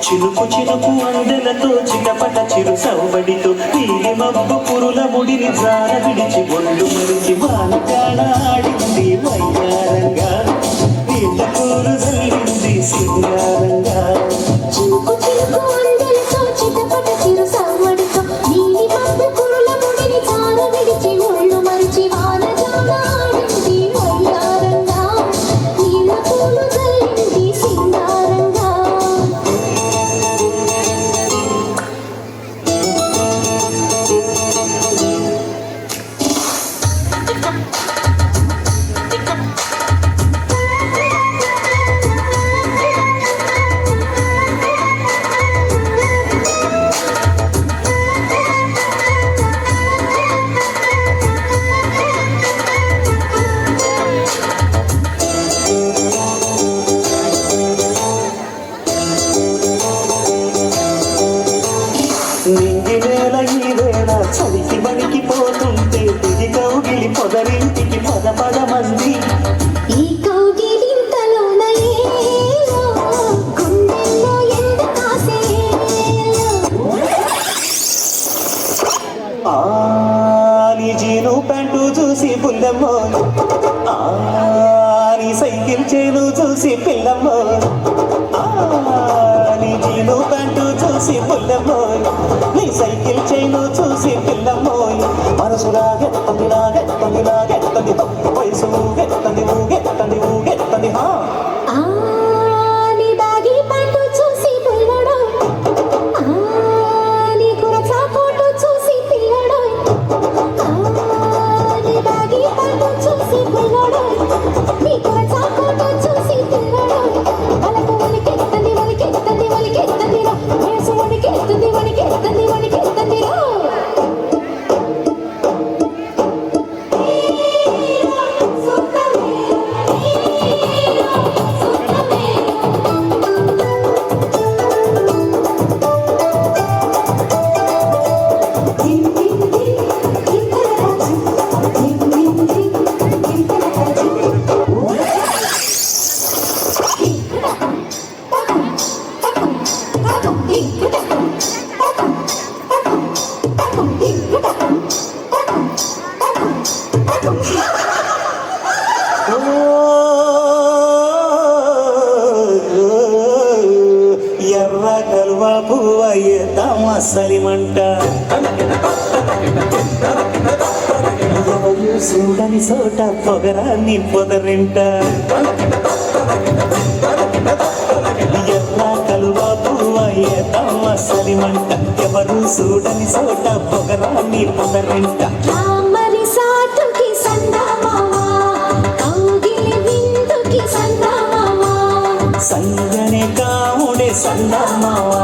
చినుకు చినుకు అందెలతో చిటపట చిరు సౌబడితో నీలి మబ్బు పురుల ముడిని జార విడిచి ఒళ్ళు మరిచి వానకాడ ఆడింది వయ్యారంగా నీళ్ళ కూలు జల్లింది సింగారంగా చినుకు చినుకు అందెలతో చిటపట చిరు సౌబడితో నీలి మబ్బు పురుల ముడిని జార విడిచి ఒళ్ళు మరిచి వానకాడ ఆడింది వయ్యారంగా నీళ్ళ కూలు జల్లింది సింగారంగా నింగి నేల ఈ వేళ చలికి వణికిపోతుంటే దిగి కౌగిలి పొదరింటికి పద మంది ఈ కౌగిలింతలోన ఏలో గుండెల్లో ఎండ కాసేలో నీ జీను ప్యాంటు చూసి పుల్లమ్మో నీ సైకిల్ చేను చూసి పిల్లమ్మో నీ జీను ప్యాంటు చూసి పుల్లమ్మో నీ సైకిల్ చేను చూసి పిల్లమ్మో మనసు లాగెత్తంది లాగెత్తంది లాగెత్తంది వయసు ఊగెత్తంది ఊగెత్తంది ఊగెత్తంది నీ బాగి పండు చూసి పుల్లడో నీ కురసా ఫోటో చూసి పిల్లడో నీ బాగి పండు చూసి పుల్లడో నీ కురసా ఫోటో చూసి పిల్లడో అలకు వణికెత్తంది వణికెత్తంది వణికెత్తంది రా వయసు వణికెత్తంది వణికెత్తంది వణికెత్తంది రా ఎర్ర కలువ పువ్వయ్య తమసలిమంట ఎవరు చూడని చోట పొగరాన్ని పొదరింట ఎర్ర కలువ పువ్వయ్య తమసలిమంట ఎవరు చూడని చోట పొగరాన్ని పొదరింట రామరి సాటుకి సందమావా కౌగిలి విందుకి సందమావా సంగనే కాముడే సందమావా